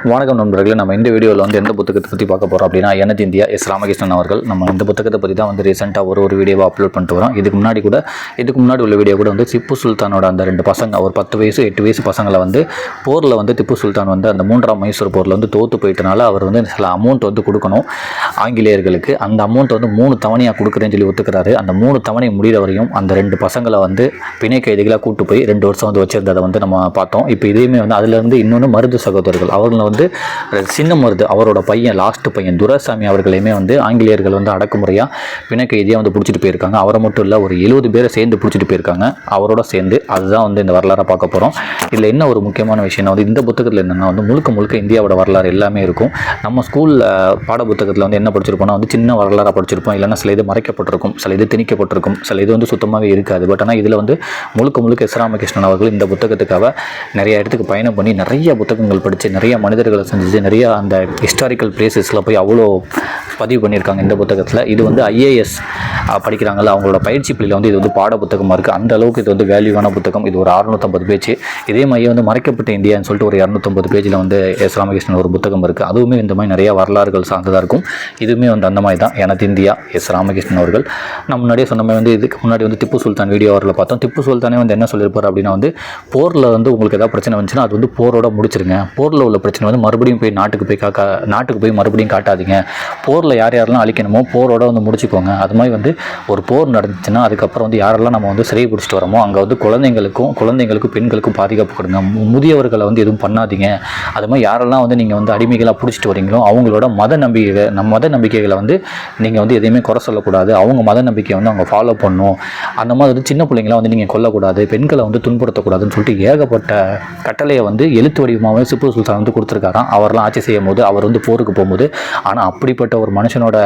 வணக்கம் நண்பர்களே, நம்ம இந்த வீடியோவில் வந்து எந்த புத்தகத்தை பற்றி பார்க்க போகிறோம் அப்படின்னா எனது இந்தியா எஸ் ராமகிருஷ்ணன் அவர்கள். நம்ம இந்த புத்தகத்தை பற்றி தான் வந்து ரீசெண்டாக ஒரு வீடியோவை அப்லோட் பண்ணிட்டு வரோம். இதுக்கு முன்னாடி உள்ள வீடியோ கூட வந்து திப்பு சுல்தானோட அந்த 2 பசங்க, ஒரு 10 வயசு 8 வயசு பசங்களை வந்து போரில் வந்து திப்பு சுல்தான் வந்து அந்த 3ஆம் மைசூர் போரில் வந்து தோற்று போயிட்டனால அவர் வந்து சில அமௌண்ட் வந்து கொடுக்கணும் ஆங்கிலேயர்களுக்கு. அந்த அமௌண்ட் வந்து 3 தவணையாக கொடுக்குறேன்னு சொல்லி ஒத்துக்கிறாரு. அந்த 3 தவணை முடிகிற வரையும் அந்த 2 பசங்களை வந்து பிணை கைதிகளாக கூட்டு போய் 2 வருஷம் வந்து வச்சிருந்ததை வந்து நம்ம பார்த்தோம். இப்போ இதையுமே வந்து அதுலேருந்து இன்னொன்று மருது சகோதரர்கள் அவர்கள் வந்து சின்ன மருது அவரோட பையன் லாஸ்ட் பையன் துரைசாமி அவர்களையுமே வந்து ஆங்கிலேயர்கள் வந்து அடக்குமுறையாக பிணை கைதியாக வந்து பிடிச்சிட்டு போயிருக்காங்க. அவரை மட்டும் இல்லை, ஒரு 70 பேரை சேர்ந்து பிடிச்சிட்டு போயிருக்காங்க அவரோட சேர்ந்து. அதுதான் வந்து இந்த வரலாறை பார்க்க போகிறோம். இதில் என்ன ஒரு முக்கியமான விஷயம்னா வந்து இந்த புத்தகத்தில் என்னென்னா வந்து முழுக்க இந்தியாவோட வரலாறு எல்லாமே இருக்கும். நம்ம ஸ்கூல் பாட புத்தகத்தில் வந்து என்ன படிச்சிருப்போம்னா வந்து சின்ன வரலாறாக படிச்சிருப்போம். இல்லைன்னா சில இது மறைக்கப்பட்டிருக்கும், சில இது திணிக்கப்பட்டிருக்கும், சில இது வந்து சுத்தமாகவே இருக்காது. பட் ஆனால் இதில் வந்து முழுக்க எஸ் ராமகிருஷ்ணன் அவர்கள் இந்த புத்தகத்துக்காக நிறைய இடத்துக்கு பயணம் பண்ணி நிறைய புத்தகங்கள் படித்து நிறைய மனிதர்களை செஞ்சு நிறைய அந்த ஹிஸ்டாரிக்கல் பிளேசஸில் போய் அவ்வளோ பதிவு பண்ணியிருக்காங்க இந்த புத்தகத்தில். இது வந்து ஐஏஎஸ் படிக்கிறாங்கல்ல, அவங்களோட பயிற்சி பிள்ளையில் வந்து இது வந்து பாட புத்தகமாக இருக்குது. அந்த அளவுக்கு இது வந்து வேல்யூவான புத்தகம். இது ஒரு 650 பேஜ். இதே மாதிரி வந்து மறைக்கப்பட்ட இந்தியான்னு சொல்லிட்டு ஒரு 250 பேஜில் வந்து எஸ் ராமகிருஷ்ணன் ஒரு புத்தகம் இருக்குது. அதுவுமே இந்த மாதிரி நிறைய வரலாறுகள் சார்ந்ததாக இருக்கும். இதுவுமே வந்து அந்த மாதிரி தான் எனது இந்தியா எஸ் ராமகிருஷ்ணன் அவர்கள். நம்ம முன்னாடியே சொன்ன மாதிரி வந்து இதுக்கு முன்னாடி வந்து திப்பு சுல்தான் வீடியோ அவர்களை பார்த்தோம். திப்பு சுல்தானே வந்து என்ன சொல்லியிருப்பார் அப்படின்னா வந்து போரில் வந்து உங்களுக்கு ஏதாவது பிரச்சனை வந்துச்சுன்னா அது வந்து போரோட முடிச்சிருங்க. போரில் உள்ள பிரச்சனை வந்து மறுபடியும் போய் நாட்டுக்கு போய் மறுபடியும் காட்டாதீங்க. போரில் யாரெல்லாம் அழிக்கணுமோ போரோட வந்து முடிச்சுக்கோங்க. அது மாதிரி வந்து ஒரு போர் நடந்துச்சுன்னா அதுக்கப்புறம் வந்து யாரெல்லாம் நம்ம வந்து சிறை பிடிச்சிட்டு வரோமோ அங்கே வந்து குழந்தைங்களுக்கும் பெண்களுக்கும் பாதுகாப்பு கொடுங்க. முதியவர்களை வந்து எதுவும் பண்ணாதீங்க. அது மாதிரி யாரெல்லாம் வந்து நீங்கள் வந்து அடிமைகளாக பிடிச்சிட்டு வரீங்களோ அவங்களோட மத நம்பிக்கைகளை வந்து நீங்கள் வந்து எதையுமே குறை சொல்லக்கூடாது. அவங்க மத நம்பிக்கையை வந்து அவங்க ஃபாலோ பண்ணணும். அந்த மாதிரி வந்து சின்ன பிள்ளைங்களை வந்து நீங்கள் கொல்லக்கூடாது, பெண்களை வந்து துன்புறுத்தக்கூடாதுன்னு சொல்லிட்டு ஏகப்பட்ட கட்டளையை வந்து எழுத்து வடிவமாகவே திப்பு சுல்தான் வந்து கொடுத்துருக்காராம். அவர்லாம் ஆட்சி செய்யும் போது அவர் வந்து போருக்கு போகும்போது. ஆனால் அப்படிப்பட்ட ஒரு மனுஷனோட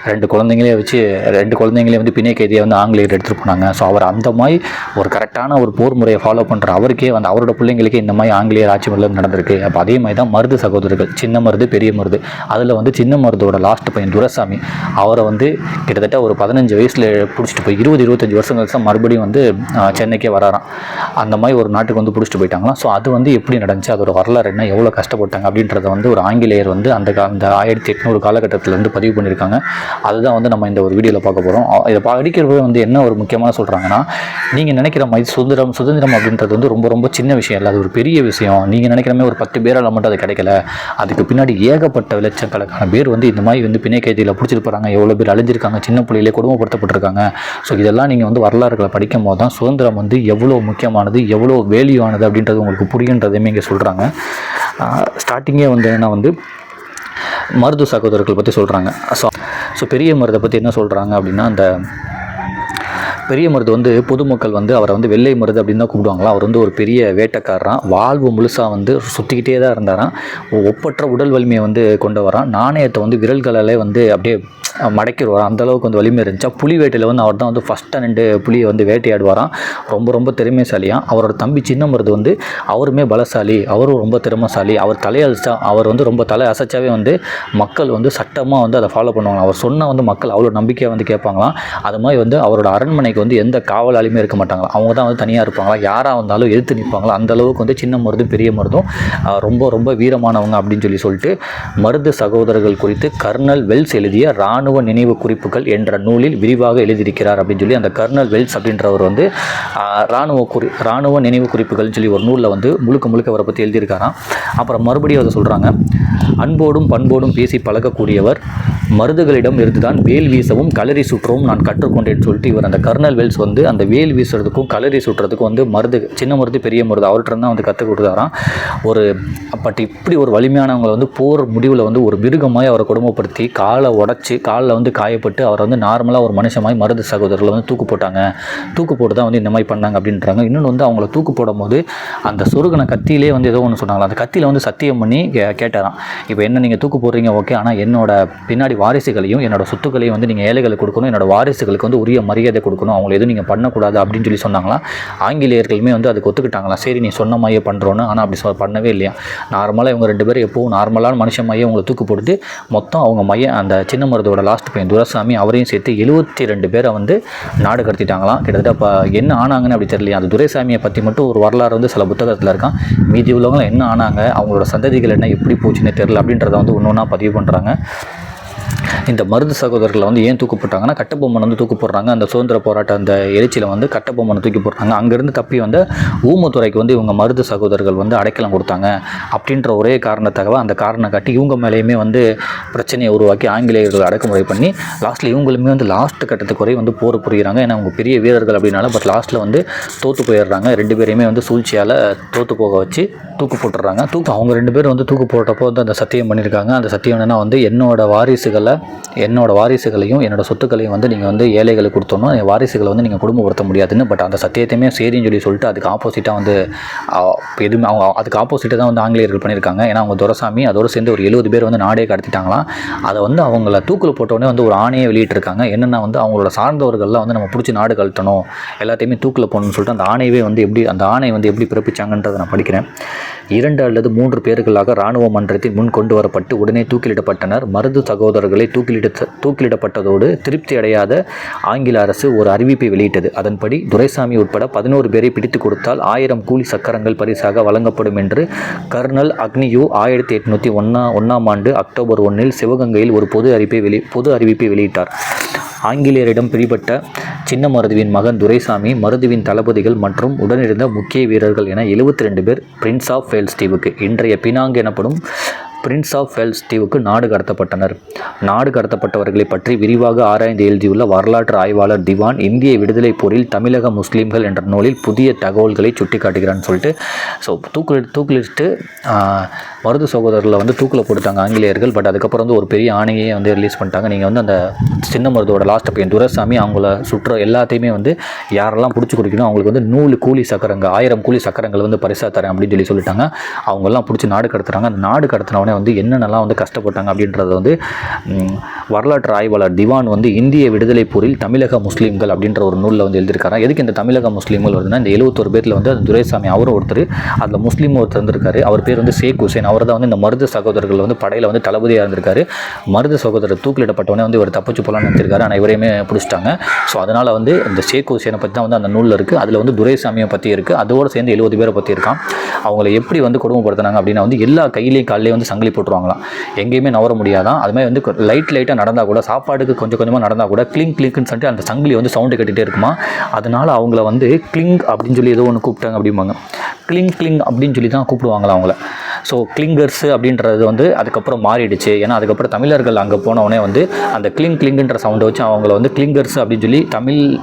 2 குழந்தைங்களே வந்து பிணை கைதியை வந்து ஆங்கிலேயர் எடுத்துகிட்டு போனாங்க. ஸோ அவர் அந்த மாதிரி ஒரு கரெக்டான ஒரு போர் முறையை ஃபாலோ பண்ணுற அவருக்கே வந்து அவரோட பிள்ளைங்களுக்கே இந்த மாதிரி ஆங்கிலேயர் ஆட்சி முறையில் நடந்திருக்கு. அப்போ அதே மாதிரி தான் மருது சகோதரர்கள், சின்ன மருது பெரிய மருது. அதில் வந்து சின்ன மருதோட லாஸ்ட் பையன் துரைசாமி அவரை வந்து கிட்டத்தட்ட ஒரு 15 வயசில் பிடிச்சிட்டு போய் 20-25 வருஷம் கழிச்சு மறுபடியும் வந்து சென்னைக்கே வராராம். அந்த மாதிரி ஒரு நாட்டுக்கு வந்து பிடிச்சிட்டு போயிட்டாங்களாம். ஸோ அது வந்து எப்படி நடந்துச்சு, அதோட வரலாறு என்ன, எவ்வளோ கஷ்டப்பட்டாங்க அப்படின்றத வந்து ஒரு ஆங்கிலேயர் வந்து அந்த 1800 காலகட்டத்தில் வந்து பதிவு பண்ணியிருக்காங்க. அதுதான் வந்து நம்ம இந்த ஒரு வீடியோவில் பார்க்க போகிறோம். இதை படிக்கிறப்ப வந்து என்ன ஒரு முக்கியமான சொல்கிறாங்கன்னா, நீங்கள் நினைக்கிற மாதிரி சுதந்திரம் அப்படின்றது வந்து ரொம்ப சின்ன விஷயம் இல்லை, அது ஒரு பெரிய விஷயம். நீங்கள் நினைக்கிற மாதிரி ஒரு 10 பேரால் மட்டும் அது கிடைக்கல. அதுக்கு பின்னாடி ஏகப்பட்ட லட்சக்கணக்கான பேர் வந்து இந்த மாதிரி வந்து பிணை கைதியில் பிடிச்சிட்டு போகிறாங்க. எவ்வளோ பேர் அழிஞ்சிருக்காங்க, சின்ன பிள்ளையிலே கொடுமைப்படுத்தப்பட்டிருக்காங்க. ஸோ இதெல்லாம் நீங்கள் வந்து வரலாறுகளை படிக்கும் போது தான் சுதந்திரம் வந்து எவ்வளோ முக்கியமானது, எவ்வளோ வேல்யூவானது அப்படின்றது உங்களுக்கு புரியுன்றதையுமே இங்கே சொல்கிறாங்க. ஸ்டார்டிங்கே வந்து என்ன வந்து மருது சகோதரர்கள் பற்றி சொல்கிறாங்க. ஸோ பெரிய மருதை பற்றி என்ன சொல்கிறாங்க அப்படின்னா, அந்த பெரிய மருது வந்து பொதுமக்கள் வந்து அவரை வந்து வெள்ளை மருது அப்படின்னு தான் கூப்பிடுவாங்களாம். அவர் வந்து ஒரு பெரிய வேட்டைக்காரரான். வாழ்வு முழுசாக வந்து சுற்றிக்கிட்டே தான் இருந்தாராம். ஒப்பற்ற உடல் வலிமையை வந்து கொண்டு வரான். நாணயத்தை வந்து விரல்களாலே வந்து அப்படியே மடக்கிடுவாராம். அந்தளவுக்கு வந்து வலிமை இருந்துச்சா. புலி வேட்டையில் வந்து அவர் தான் வந்து ஃபஸ்ட்டாக 2 புலியை வந்து வேட்டையாடுவாராம். ரொம்ப திறமைசாலியாக. அவரோட தம்பி சின்ன மருது வந்து அவருமே பலசாலி, அவரும் ரொம்ப திறமைசாலி. அவர் தலையழிச்சா அவர் வந்து ரொம்ப தலை அசைச்சாவே வந்து மக்கள் வந்து சட்டமாக வந்து அதை ஃபாலோ பண்ணுவாங்க. அவர் சொன்னால் வந்து மக்கள் அவ்வளோ நம்பிக்கையாக வந்து கேட்பாங்களாம். அது மாதிரி வந்து அவரோட அரண்மனைக்கு வந்து எந்த காவலாளியுமே இருக்க மாட்டாங்களா, அவங்க தான் வந்து தனியாக இருப்பாங்களா. யாராக வந்தாலும் எதிர்த்து நிற்பாங்களா. அந்தளவுக்கு வந்து சின்ன மருதும் பெரிய மருதும் ரொம்ப வீரமானவங்க அப்படின்னு சொல்லிட்டு மருது சகோதரர்கள் குறித்து கர்னல் வெல்ஸ் எழுதிய இராணுவ நினைவு குறிப்புகள் என்ற நூலில் விரிவாக எழுதியிருக்கிறார் அப்படின்னு சொல்லி அந்த கர்னல் வெல்ஸ் அப்படின்றவர் வந்து இராணுவ நினைவு குறிப்புகள்னு சொல்லி ஒரு நூலில் வந்து முழுக்க அவரை பற்றி எழுதியிருக்காராம். அப்புறம் மறுபடியும் அதை சொல்கிறாங்க, அன்போடும் பண்போடும் பேசி பழகக்கூடியவர், மருதுகளிடம் இருந்துதான் வேல் வீசவும் களரி சுற்றவும் நான் கற்றுக்கொண்டேன்னு சொல்லிட்டு இவர் அந்த கர்னல் வெல்ஸ் வந்து அந்த வேல் வீசுறதுக்கும் களரி சுற்றுறதுக்கும் வந்து சின்ன மருது பெரிய மருது அவர்கிட்ட தான் வந்து கற்றுக் கொடுத்தாராம். பட் இப்படி ஒரு வலிமையானவங்களை வந்து போர் முடிவில் வந்து ஒரு மிருகமாய் அவரை கொடுமைப்படுத்தி காலை உடச்சி காலில் வந்து காயப்பட்டு அவரை வந்து நார்மலாக ஒரு மனுஷமாய் மருது சகோதரர்களை வந்து தூக்கு போட்டு தான் வந்து இந்த மாதிரி பண்ணாங்க அப்படின்றாங்க. இன்னொன்று வந்து அவங்கள தூக்கு போடும் போது அந்த சொருகின கத்தியிலே வந்து ஏதோ ஒன்று சொன்னாங்களா, அந்த கத்தியில் வந்து சத்தியம் பண்ணி கேட்டாராம், இப்போ என்ன நீங்கள் தூக்கு போடுறீங்க ஓகே, ஆனால் என்னோட பின்னாடி வாரிசுகளையும் என்னோட சொத்துக்களையும் வந்து நீங்கள் ஏழைகளுக்கு கொடுக்கணும், என்னோட வாரிசுகளுக்கு வந்து உரிய மரியாதை கொடுக்கணும், அவங்களை எதுவும் நீங்கள் பண்ணக்கூடாது அப்படின்னு சொல்லி சொன்னாங்களாம். ஆங்கிலேயர்களுமே வந்து அதுக்கு ஒத்துக்கிட்டாங்களாம். சரி நீ சொன்ன மாதிரியே பண்ணுறோன்னு. ஆனால் அப்படி பண்ணவே இல்லையா. நார்மலாக இவங்க 2 பேரும் எப்போவும் நார்மலான மனுஷன் மையம் அவங்களை தூக்கு போட்டுட்டு மொத்தம் அவங்க மையம் அந்த சின்ன மருதோட லாஸ்ட் பையன் துரைசாமி அவரையும் சேர்த்து 72 பேரை வந்து நாடு கடத்திட்டாங்களாம். கிட்டத்தட்ட இப்போ என்ன ஆனாங்கன்னு அப்படி தெரியலையா. அந்த துரைசாமியை பற்றி மட்டும் ஒரு வரலாறு வந்து சில புத்தகத்தில் இருக்கான். மீதி உள்ளவங்களும் என்ன ஆனாங்க, அவங்களோட சந்ததிகள் என்ன எப்படி போச்சுன்னு தெரியல அப்படின்றத வந்து ஒன்று ஒன்றா பதிவு பண்ணுறாங்க. இந்த மருது சகோதரர்களை வந்து ஏன் தூக்கு போட்டாங்கன்னா, கட்டபொம்மன் வந்து தூக்கு போடுறாங்க. அந்த சுதந்திர போராட்ட அந்த எழுச்சியில் வந்து கட்டபொம்மனை தூக்கி போடுறாங்க. அங்கேருந்து தப்பி வந்து ஊமத்துறைக்கு வந்து இவங்க மருது சகோதரர்கள் வந்து அடைக்கலம் கொடுத்தாங்க அப்படின்ற ஒரே காரணத்தாக அந்த காரணம் காட்டி இவங்க மேலேயுமே வந்து பிரச்சனையை உருவாக்கி ஆங்கிலேயர்கள் அடக்குமுறை பண்ணி லாஸ்ட்டில் இவங்களுமே வந்து லாஸ்ட் கட்டத்துக்கு வரை வந்து போர் புரிகிறாங்க. ஏன்னா அவங்க பெரிய வீரர்கள் அப்படின்னால. பட் லாஸ்ட்டில் வந்து தோற்று போயிடுறாங்க. 2 பேரையுமே வந்து சூழ்ச்சியால் தோற்று போக வச்சு தூக்கு போட்டுடுறாங்க. அவங்க 2 பேரும் வந்து தூக்கு போட்டப்போ வந்து அந்த சத்தியம் பண்ணியிருக்காங்க. அந்த சத்தியம் என்னென்னா வந்து என்னோட வாரிசுகளையும் என்னோட சொத்துக்களையும் வந்து நீங்கள் வந்து ஏழைகளுக்கு கொடுத்தோன்னா என் வாரிசுகளை வந்து நீங்கள் குடும்பப்படுத்த முடியாதுன்னு. பட் அந்த சத்தியத்தையுமே சரின்னு சொல்லிட்டு அதுக்கு ஆப்போசிட்டாக வந்து எதுவுமே அதுக்கு ஆப்போசிட்டாக தான் வந்து ஆங்கிலேயர்கள் பண்ணியிருக்காங்க. ஏன்னா அவங்க துரைசாமி அதோடு சேர்ந்து ஒரு 70 பேர் வந்து நாடே கடத்திட்டாங்களாம். அதை வந்து அவங்கள தூக்கில் போட்டோடனே வந்து ஒரு ஆணையை வெளியிட்டிருக்காங்க. என்னென்னா வந்து அவங்களோட சார்ந்தவர்கள்லாம் வந்து நம்ம பிடிச்சி நாடு கழட்டணும், எல்லாத்தையுமே தூக்கில் போகணும்னு சொல்லிட்டு அந்த ஆணையவே வந்து அந்த ஆணை வந்து எப்படி பிறப்பிச்சாங்கன்றதை நான் படிக்கிறேன். 2 அல்லது 3 பேர்களாக இராணுவ மன்றத்தின் முன் கொண்டு வரப்பட்டு உடனே தூக்கிலிடப்பட்டனர். மருது சகோதரர்களை தூக்கிலிடப்பட்டதோடு திருப்தி அடையாத ஆங்கில அரசு ஒரு அறிவிப்பை வெளியிட்டது. அதன்படி துரைசாமி உட்பட 11 பேரை பிடித்து கொடுத்தால் 1000 கூலி சக்கரங்கள் பரிசாக வழங்கப்படும் என்று கர்னல் அக்னியூ 1801 அக்டோபர் 1 சிவகங்கையில் ஒரு பொது அறிவிப்பை வெளியிட்டார். ஆங்கிலேயரிடம் பிடிபட்ட சின்ன மருதுவின் மகன் துரைசாமி, மருதுவின் தளபதிகள் மற்றும் உடனிருந்த முக்கிய வீரர்கள் என 72 பேர் பிரின்ஸ் ஆஃப் வேல்ஸ் தீவுக்கு, இன்றைய பினாங் எனப்படும் பிரின்ஸ் ஆஃப் வேல்ஸ் தீவுக்கு நாடு கடத்தப்பட்டனர். நாடு கடத்தப்பட்டவர்களை பற்றி விரிவாக ஆராய்ந்து எழுதியுள்ள வரலாற்று ஆய்வாளர் திவான் இந்திய விடுதலை போரில் தமிழக முஸ்லீம்கள் என்ற நூலில் புதிய தகவல்களை சுட்டி காட்டுகிறான்னு சொல்லிட்டு தூக்கிலிட்டு மருது சகோதரர்களை வந்து தூக்கில் போட்டுட்டாங்க ஆங்கிலேயர்கள். பட் அதுக்கப்புறம் வந்து ஒரு பெரிய ஆணையை வந்து ரிலீஸ் பண்ணிட்டாங்க. நீங்கள் வந்து அந்த சின்ன மருதோட லாஸ்ட் பையன் துரைசாமி அவங்கள சுற்ற எல்லாத்தையுமே வந்து யாரெல்லாம் பிடிச்சி குடிக்கணும் அவங்களுக்கு வந்து 100 கூலி சக்கரங்கள் 1000 கூலி சக்கரங்கள் வந்து பரிசா தரேன் அப்படின்னு சொல்லிட்டாங்க. அவங்கெல்லாம் பிடிச்சி நாடு கடத்துறாங்க. அந்த நாடு கடத்தினவனே வந்து என்னென்னலாம் வந்து கஷ்டப்பட்டாங்க அப்படின்றத வந்து வரலாற்று ஆய்வாளர் திவான் வந்து இந்திய விடுதலை போரில் தமிழக முஸ்லீம்கள் அப்படின்ற ஒரு நூலில் வந்து எழுதியிருக்காரு. எதுக்கு இந்த தமிழக முஸ்லீம்கள் வருதுன்னா, இந்த 71 பேரில் வந்து அந்த துரைசாமி அவரும் ஒருத்தர், அதில் முஸ்லீம் ஒருத்தர் இருந்திருக்காரு. அவர் பேர் வந்து ஷேக் ஹுசேன். அவர் தான் வந்து இந்த மருது சகோதரர்கள் வந்து படையில் வந்து தளபதியாக இருந்திருக்காரு. மருது சகோதரர் தூக்கிலிடப்பட்டவனே வந்து இவர் தப்பிச்சு போகலான்னு நினைச்சிருக்காரு. ஆனால் இவரையுமே பிடிச்சிட்டாங்க. ஸோ அதனால் வந்து இந்த ஷேக் ஹுசேனை பற்றி தான் வந்து அந்த நூலில் இருக்குது. அதில் வந்து துரைசாமியை பற்றி இருக்குது. அதோடு சேர்ந்து 70 பேரை பற்றி இருக்கான். அவங்களை எப்படி வந்து கொடுமைப்படுத்தினாங்க அப்படின்னா வந்து எல்லா கையிலையும் காலையிலையும் வந்து சங்கிலி போட்டுருவாங்களாம். எங்கேயுமே நவர முடியாதான். அது மாதிரி வந்து லைட்டாக நடந்தால் கூட, சாப்பாடுக்கு கொஞ்சம் கொஞ்சமாக நடந்தால் கூட கிளிங்னு சொல்லிட்டு அந்த சங்கிலி வந்து சவுண்டு கட்டிகிட்டே இருக்குமா. அதனால் அவங்கள வந்து கிளிங் அப்படின்னு சொல்லி ஏதோ ஒன்று கூப்பிட்டாங்க அப்படிம்பாங்க. கிளிங் அப்படின்னு சொல்லி தான் கூப்பிடுவாங்களா அவங்கள. ஸோ கிளிங்கர்ஸு அப்படின்றது வந்து அதுக்கப்புறம் மாறிடுச்சு. ஏன்னா அதுக்கப்புறம் தமிழர்கள் அங்கே போனவொடனே வந்து அந்த கிளிங்குன்ற சவுண்டை வச்சு அவங்கள வந்து கிளிங்கர்ஸ் அப்படின்னு சொல்லி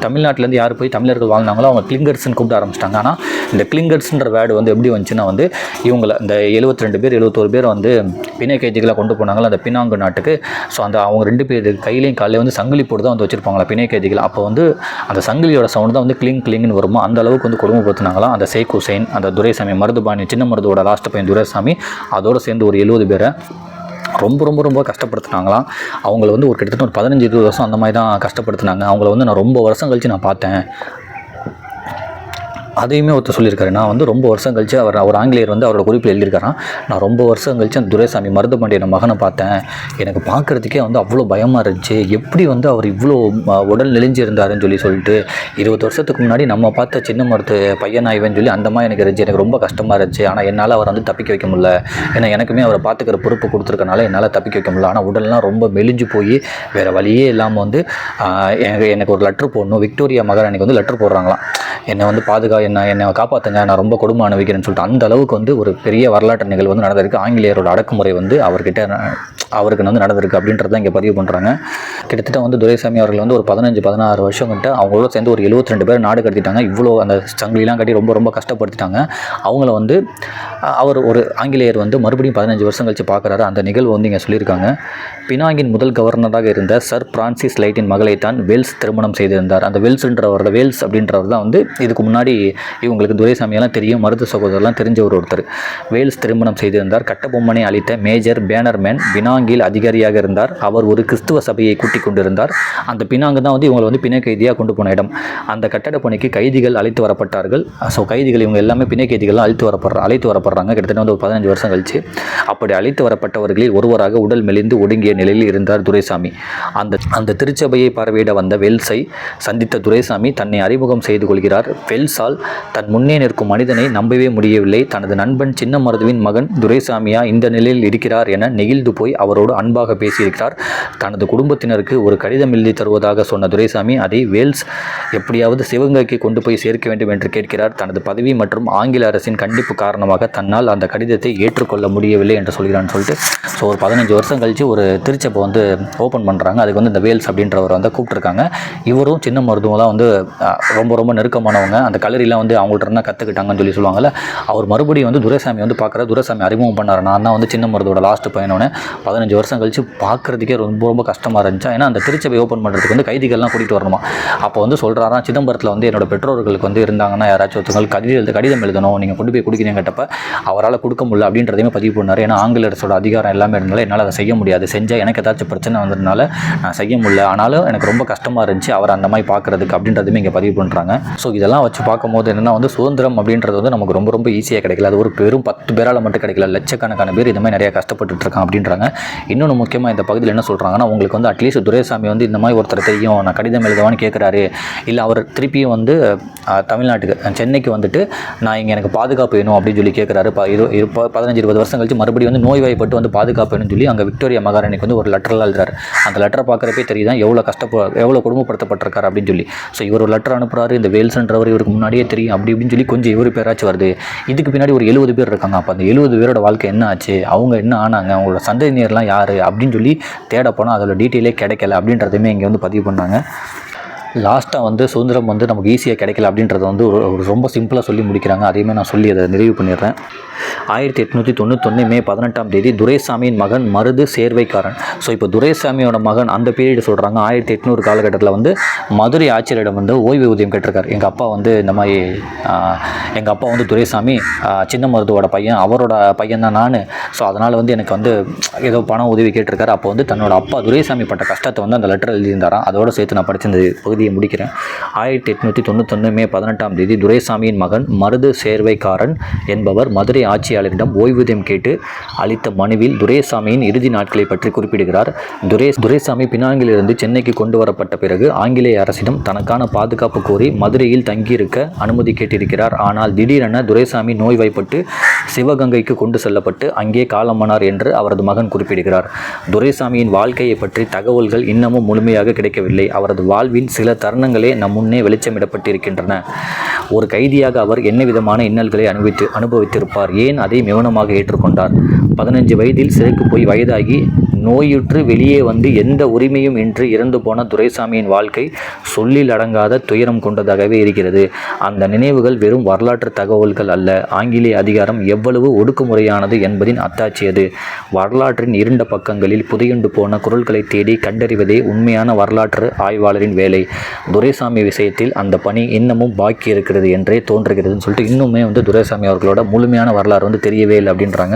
தமிழ்நாட்டிலேருந்து யார் போய் தமிழர்கள் வாழ்ந்தாங்களோ அவங்க கிளிங்கர்ஸ்ன்னு கூப்பிட ஆரம்பிச்சிட்டாங்க. ஆனால் இந்த கிளிங்கர்ஸ்ன்ற வேர்டு வந்து எப்படி வந்துச்சுன்னா வந்து இவங்களை இந்த 71 பேர் வந்து பிணை கைதிகளாக கொண்டு போனாங்களா அந்த பினாங்கு நாட்டுக்கு. ஸோ அந்த அவங்க 2 பேர் கையிலையும் காலையில் வந்து சங்கிலி போட்டு தான் வந்து வச்சுருப்பாங்களா பிணை கைதிகள். அப்போ வந்து அந்த சங்கிலியோட சவுண்டு தான் வந்து கிளிங்னு வருமா. அந்த அளவுக்கு வந்து கொடுமைப்படுத்தினாங்களாம் அந்த ஷேக் ஹுசேன், அந்த துரைசாமி, மருதுபாணி சின்ன மருதோட லாஸ்ட் பையன் துரைசாமி, அதோடு சேர்ந்து ஒரு 70 பேரை ரொம்ப கஷ்டப்படுத்தினாங்களாம். அவங்கள வந்து ஒரு கிட்டத்தட்ட ஒரு 15-20 வருஷம் அந்த மாதிரி தான் கஷ்டப்படுத்தினாங்க. அவங்கள வந்து நான் ரொம்ப வருஷம் கழித்து நான் பார்த்தேன். அதையுமே ஒருத்தர் சொல்லியிருக்காரு. நான் வந்து ரொம்ப வருஷம் கழித்து அவர் ஆங்கிலேயர் வந்து அவரோட குறிப்பில் எழுதியிருக்காரான். நான் ரொம்ப வருஷம் கழித்து அந்த துரைசாமி மருதுபாண்டியன் மகனை பார்த்தேன். எனக்கு பார்க்குறதுக்கே வந்து அவ்வளோ பயமாக இருந்துச்சு. எப்படி வந்து அவர் இவ்வளோ உடல் நெளிஞ்சிருந்தாருன்னு சொல்லிட்டு 20 வருஷத்துக்கு முன்னாடி நம்ம பார்த்த சின்ன மருத்து பையனாய்வன்னு சொல்லி அந்த மாதிரி எனக்கு இருந்துச்சு. எனக்கு ரொம்ப கஷ்டமாக இருந்துச்சு. ஆனால் என்னால் அவர் வந்து தப்பிக்க வைக்க முடியல. ஏன்னா எனக்குமே அவரை பார்த்துக்கிற பொறுப்பு கொடுத்துருக்கனால என்னால் தப்பிக்க வைக்க முடியல. ஆனால் உடல்லாம் ரொம்ப மெலிஞ்சு போய் வேறு வழியே இல்லாமல் வந்து எனக்கு ஒரு லெட்ரு போடணும். விக்டோரியா மகாராணிக்கு வந்து லெட்ரு போடுறாங்களாம். என்னை வந்து என்னை காப்பாற்றுங்க, நான் ரொம்ப கொடுமை அனுபவிக்கிறேன்னு சொல்லிட்டு அந்த அளவுக்கு வந்து ஒரு பெரிய வரலாற்று நிகழ்வு வந்து நடந்திருக்கு. ஆங்கிலேயரோட அடக்குமுறை வந்து அவருக்கு வந்து நடந்திருக்கு அப்படின்றத இங்கே பதிவு பண்ணுறாங்க. கிட்டத்தட்ட வந்து துரைசாமி அவர்கள் வந்து ஒரு 15-16 வருஷம் கிட்ட அவங்களோட சேர்ந்து ஒரு 72 பேர் நாடு கடத்திட்டாங்க. இவ்வளோ அந்த சங்கிலிலாம் கட்டி ரொம்ப கஷ்டப்படுத்திட்டாங்க. அவங்கள வந்து ஒரு ஆங்கிலேயர் வந்து மறுபடியும் 15 வருஷம் கழித்து பார்க்குறாரு. அந்த நிகழ்வு வந்து இங்கே சொல்லியிருக்காங்க. பினாங்கின் முதல் கவர்னராக இருந்த சர் பிரான்சிஸ் லைட்டின் மகளை தான் வேல்ஸ் திருமணம் செய்திருந்தார். அந்த வேல்ஸ் அப்படின்றவர் தான் வந்து இதுக்கு முன்னாடி இவங்களுக்கு துரைசாமியெல்லாம் தெரியும், மருது சகோதரர்லாம் தெரிஞ்ச ஒருத்தர். வேல்ஸ் திருமணம் செய்திருந்தார். கட்டபொம்மனை அளித்த மேஜர் பேனர்மேன் பினாங்கி பினாங்கில் அதிகாரியாக இருந்தார். அவர் ஒரு கிறிஸ்துவ சபையை கூட்டிக் கொண்டிருந்தார். அந்த பினாங்கு தான் வந்து இவங்களை வந்து பிணை கைதியாக கொண்டு போன இடம். அந்த கட்டட பணிக்கு கைதிகள் அழைத்து வரப்பட்டார்கள். ஸோ கைதிகள் இவங்க எல்லாமே பிணை கைதிகள்லாம் அழைத்து வரப்படுறாங்க கிட்டத்தட்ட வந்து ஒரு 15 வருஷம் கழிச்சு. அப்படி அழைத்து வரப்பட்டவர்களில் ஒருவராக உடல் மெலிந்து ஒடுங்கிய நிலையில் இருந்தார் துரைசாமி. அந்த திருச்சபையை பார்வையிட வந்த வெல்ஸை சந்தித்த துரைசாமி தன்னை அறிமுகம் செய்து கொள்கிறார். வெல்ஸால் தன் முன்னே நிற்கும் மனிதனை நம்பவே முடியவில்லை. தனது நண்பன் சின்ன மருதுவின் மகன் துரைசாமியா இந்த நிலையில் இருக்கிறார் என நெகிழ்ந்து போய் அவரோடு அன்பாக பேசியிருக்கிறார். தனது குடும்பத்தினருக்கு ஒரு கடிதம் எழுதி தருவதாக சொன்ன துரைசாமி அதை வேல்ஸ் எப்படியாவது சிவகங்கைக்கு கொண்டு போய் சேர்க்க வேண்டும் என்று கேட்கிறார். தனது பதவி மற்றும் ஆங்கில அரசின் கண்டிப்பு காரணமாக தன்னால் அந்த கடிதத்தை ஏற்றுக்கொள்ள முடியவில்லை என்று சொல்கிறான்னு சொல்லிட்டு ஸோ ஒரு 15 வருஷம் கழித்து ஒரு திருச்சபை வந்து ஓப்பன் பண்ணுறாங்க. அதுக்கு வந்து இந்த வேல்ஸ் அப்படின்றவர் வந்து கூப்பிட்டுருக்காங்க. இவரும் சின்ன மருத்துவம் வந்து ரொம்ப நெருக்கமானவங்க. அந்த கல்லறிலாம் வந்து அவங்கள்ட்ட இருந்தால் கற்றுக்கிட்டாங்கன்னு சொல்லி சொல்லுவாங்கள்ல. அவர் மறுபடியும் வந்து துரைசாமி வந்து பார்க்குற துரைசாமி அறிமுகம் பண்ணார். நான் தான் வந்து சின்ன மருத்துவோட லாஸ்ட் பையனோட 15 வருஷம் கழித்து பார்க்குறதுக்கே ரொம்ப கஷ்டமாக இருந்துச்சு. ஏன்னா அந்த திருச்சபை ஓப்பன் பண்ணுறதுக்கு வந்து கைதிகள்லாம் கூட்டிகிட்டு வரணுமா. அப்போ வந்து சொல்கிறாராம், சிதம்பரத்தில் வந்து என்னோட பெற்றோர்களுக்கு வந்து இருந்தாங்கன்னா யாராச்சும் ஒருத்தவங்களுக்கு கடிதம் எழுதணும், நீங்கள் கொண்டு போய் கொடுக்குறீங்க கேட்டப்ப அவரால் கொடுக்க முடியல அப்படின்றதையுமே பதிவு பண்ணார். ஏன்னா ஆங்கில அரசோட அதிகாரம் எல்லாமே இருந்தாலும் என்னால் அதை செய்ய முடியாது, செஞ்சால் எனக்கு ஏதாச்சும் பிரச்சனை வந்ததுனால நான் செய்ய முடியல, ஆனாலும் எனக்கு ரொம்ப கஷ்டமாக இருந்துச்சு அவர் அந்த மாதிரி பார்க்குறதுக்கு அப்படின்றதுமே இங்கே பதிவு பண்ணுறாங்க. ஸோ இதெல்லாம் வச்சு பார்க்கும்போது என்னென்னா வந்து சுதந்திரம் அப்படின்றது வந்து நமக்கு ரொம்ப ஈஸியாக கிடைக்கல. அது ஒரு பெரும் 10 பேரால் மட்டும் கிடைக்கல, லட்சக்கணக்கான பேர் இந்த மாதிரி நிறையா கஷ்டப்பட்டு இருக்காங்க அப்படின்றாங்க. இன்னொன்று முக்கியமாக இந்த பகுதியில் என்ன சொல்கிறாங்கன்னா, உங்களுக்கு வந்து அட்லீஸ்ட் துரைசாமி வந்து இந்த மாதிரி ஒருத்தர் தெரியும், நான் கடிதம் எழுதவான்னு கேட்குறாரு, இல்லை அவர் திருப்பியும் வந்து தமிழ்நாட்டுக்கு சென்னைக்கு வந்துட்டு நான் இங்கே எனக்கு பாதுகாப்பு வேணும் அப்படின்னு சொல்லி கேட்குறாரு. 15-20 வருஷம் கழிச்சு மறுபடியும் வந்து நோய்வாய்ப்பட்டு வந்து பாதுகாப்பு வேணும்னு சொல்லி அங்கே விக்டோரியா மகாராணிக்கு வந்து ஒரு லெட்டர்லாம் எழுதுறாரு. அந்த லெட்டரை பார்க்குறப்பே தெரியுதான் எவ்வளோ கொடுமைப்படுத்தப்பட்டிருக்காரு அப்படின்னு சொல்லி. ஸோ இவர் ஒரு லெட்டர் அனுப்புகிறாரு. இந்த வேல்ஸ்ன்றவர் இவருக்கு முன்னாடியே தெரியும் அப்படின்னு சொல்லி கொஞ்சம் இவர் பேராச்சும் வருது. இதுக்கு பின்னாடி ஒரு 70 பேர் இருக்காங்க. அப்போ அந்த 70 பேரோட வாழ்க்கை என்ன ஆச்சு, அவங்க என்ன ஆனாங்க, அவங்களோட சந்ததியினர்லாம் யார் அப்படின்னு சொல்லி தேட போனால் அதோட டீட்டெயிலே கிடைக்கல அப்படின்றதுமே இங்கே வந்து பதிவு பண்ணாங்க. லாஸ்ட்டாக வந்து சுதந்திரம் வந்து நமக்கு ஈஸியாக கிடைக்கல அப்படின்றத வந்து ஒரு ரொம்ப சிம்பிளாக சொல்லி முடிக்கிறாங்க. அதையுமே நான் சொல்லி அதை நிறைவு பண்ணிடுறேன். 1891 மே 18ஆம் தேதி துரைசாமியின் மகன் மருது சேர்வைக்காரன். ஸோ இப்போ துரைசாமியோட மகன் அந்த பீரியட் சொல்கிறாங்க. 1800 காலகட்டத்தில் வந்து மதுரை ஆட்சியரிடம் வந்து ஓய்வூதியம் கேட்டிருக்காரு. எங்கள் அப்பா வந்து இந்த மாதிரி எங்கள் அப்பா வந்து துரைசாமி சின்ன மருதுவோட பையன், அவரோட பையன் தான் நான். ஸோ அதனால் வந்து எனக்கு வந்து ஏதோ பணம் உதவி கேட்டிருக்காரு. அப்போ வந்து தன்னோட அப்பா துரைசாமி பட்ட கஷ்டத்தை வந்து அந்த லெட்டர் எழுதியிருந்தாராம். அதோடு சேர்த்து நான் படித்த இந்த பகுதியை முடிக்கிறேன். 1891 மே 18ஆம் தேதி துரைசாமியின் மகன் மருது சேர்வைக்காரன் என்பவர் மதுரை ஆட்சியாளரிடம் ஓய்வூதியம் கேட்டு அளித்த மனுவில் துரைசாமியின் இறுதி நாட்களை பற்றி குறிப்பிடுகிறார். துரைசாமி பினாங்கிலிருந்து சென்னைக்கு கொண்டு வரப்பட்ட பிறகு ஆங்கிலேய அரசிடம் தனக்கான பாதுகாப்பு கோரி மதுரையில் தங்கியிருக்க அனுமதி கேட்டிருக்கிறார். ஆனால் திடீரென துரைசாமி நோய்வாய்ப்பட்டு சிவகங்கைக்கு கொண்டு செல்லப்பட்டு அங்கே காலமானார் என்று அவரது மகன் குறிப்பிடுகிறார். துரைசாமியின் வாழ்க்கையை பற்றி தகவல்கள் இன்னமும் முழுமையாக கிடைக்கவில்லை. அவரது வாழ்வின் சில தருணங்களே நம் முன்னே வெளிச்சமிடப்பட்டிருக்கின்றன. ஒரு கைதியாக அவர் என்ன விதமான இன்னல்களை அனுபவித்திருப்பார், ஏன் அதை மௌனமாக ஏற்றுக்கொண்டார்? 15 வயதில் சிறைக்கு போய் வயதாகி நோயுற்று வெளியே வந்து எந்த உரிமையும் இன்றி இறந்து போன துரைசாமியின் வாழ்க்கை சொல்லில் அடங்காத துயரம் கொண்டதாகவே இருக்கிறது. அந்த நினைவுகள் வெறும் வரலாற்று தகவல்கள் அல்ல, ஆங்கிலேய அதிகாரம் எவ்வளவு ஒடுக்குமுறையானது என்பதின் அத்தாட்சி அது. வரலாற்றின் இருண்ட பக்கங்களில் புதையுண்டு போன குரல்களை தேடி கண்டறிவதே உண்மையான வரலாற்று ஆய்வாளரின் வேலை. துரைசாமி விஷயத்தில் அந்த பணி இன்னமும் பாக்கி இருக்கிறது என்றே தோன்றுகிறதுன்னு சொல்லிட்டு இன்னுமே வந்து துரைசாமி அவர்களோட முழுமையான வரலாறு வந்து தெரியவே இல்லை அப்படின்றாங்க.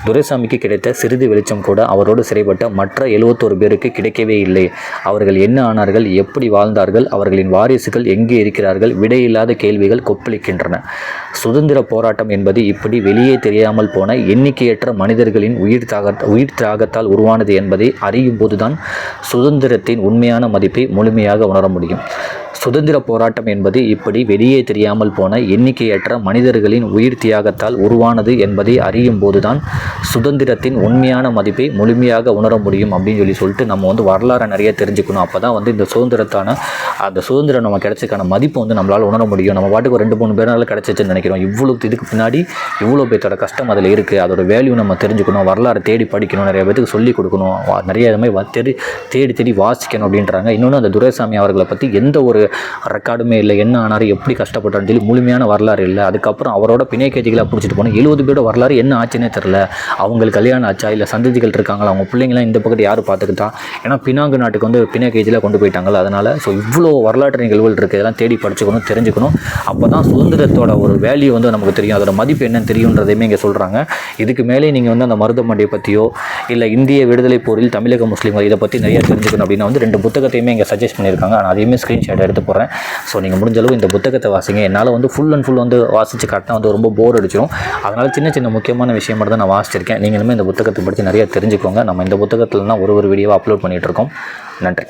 துரைசாமிக்கு கிடைத்த சிறிது வெளிச்சம் கூட அவரோடு சிறைப்பட்ட மற்ற 71 பேருக்கு கிடைக்கவே இல்லை. அவர்கள் என்ன ஆனார்கள், எப்படி வாழ்ந்தார்கள், அவர்களின் வாரிசுகள் எங்கே இருக்கிறார்கள்? விடையில்லாத கேள்விகள் கொப்பளிக்கின்றன. சுதந்திர போராட்டம் என்பது இப்படி வெளியே தெரியாமல் போன எண்ணிக்கையற்ற மனிதர்களின் உயிர் தியாகத்தால் உருவானது என்பதை அறியும் போதுதான் சுதந்திரத்தின் உண்மையான மதிப்பை முழுமையாக உணர முடியும். சுதந்திர போராட்டம் என்பது இப்படி வெளியே தெரியாமல் போன எண்ணிக்கையற்ற மனிதர்களின் உயிர் தியாகத்தால் உருவானது என்பதை அறியும் போதுதான் சுதந்திரத்தின் உண்மையான மதிப்பை முழுமையாக உணர முடியும் அப்படின்னு சொல்லிட்டு நம்ம வந்து வரலாறு நிறைய தெரிஞ்சுக்கணும். அப்போ தான் வந்து இந்த அந்த சுதந்திரம் நம்ம கிடைச்சதுக்கான மதிப்பு வந்து நம்மளால் உணர முடியும். நம்ம பாட்டுக்கு 2-3 பேரால் கிடைச்சிச்சுன்னு நினைக்கிறோம். இதுக்கு பின்னாடி இவ்வளோ பேர்த்தோட கஷ்டம் அதில் இருக்குது. அதோட வேல்யூ நம்ம தெரிஞ்சுக்கணும், வரலாறு தேடி படிக்கணும், நிறைய பேருக்கு சொல்லிக் கொடுக்கணும், நிறைய இது மாதிரி தேடி வாசிக்கணும் அப்படின்றாங்க. இன்னொன்று அந்த துரைசாமி அவர்களை பற்றி எந்த ஒரு ரெக்கார்டுமே இல்லை, என்ன ஆனார், எப்படி கஷ்டப்பட்டான்னு சொல்லி முழுமையான வரலாறு இல்லை. அதுக்கப்புறம் அவரோட பிணை கைதிகளாக பிடிச்சிட்டு போனோம் 70 பேரோட வரலாறு என்ன ஆச்சுன்னே தெரில. அவங்களுக்கு கல்யாணம் ஆச்சா, இல்லை சந்ததிகள் இருக்காங்களா, அவங்க பிள்ளைங்களாம் இந்த பக்கத்து யார் பார்த்துக்கிட்டா, ஏன்னா பினாங்கு நாட்டுக்கு வந்து பிணை கைதியில் கொண்டு போயிட்டாங்களா. அதனால் ஸோ இவ்வளோ வரலாற்று நிகழ்வுகள் இருக்குது. இதெல்லாம் தேடி படிச்சுக்கணும், தெரிஞ்சுக்கணும். அப்போ தான் சுதந்திரத்தோட ஒரு வேல்யூ வந்து நமக்கு தெரியும், அதோட மதிப்பு என்னன்னு தெரியுன்றதையுமே இங்கே சொல்கிறாங்க. இதுக்கு மேலே நீங்கள் வந்து அந்த மருதமண்டியை பற்றியோ இல்லை இந்திய விடுதலை போரில் தமிழக முஸ்லீம்கள் இதை பற்றி நிறையா தெரிஞ்சுக்கணும் அப்படின்னா வந்து 2 புத்தகத்தையுமே இங்கே சஜஸ்ட் பண்ணியிருக்காங்க. நான் அதையுமே ஸ்க்ரீன்ஷாட் எடுத்து போகிறேன். ஸோ நீங்கள் முடிஞ்ச அளவு இந்த புத்தகத்தை வாசிங்க. என்னால் வந்து ஃபுல் அண்ட் ஃபுல் வந்து வாசித்து காட்டினா வந்து ரொம்ப போர் அடிச்சிடும். அதனால் சின்ன சின்ன முக்கியமான விஷயம் மட்டும் தான் நான் வாசிச்சிருக்கேன். நீங்களுமே இந்த புத்தகத்தை படித்து நிறைய தெரிஞ்சுக்கோங்க. நம்ம இந்த புத்தகத்தில் தான் ஒரு வீடியோவை அப்லோட் பண்ணிகிட்டு இருக்கோம். நன்றி.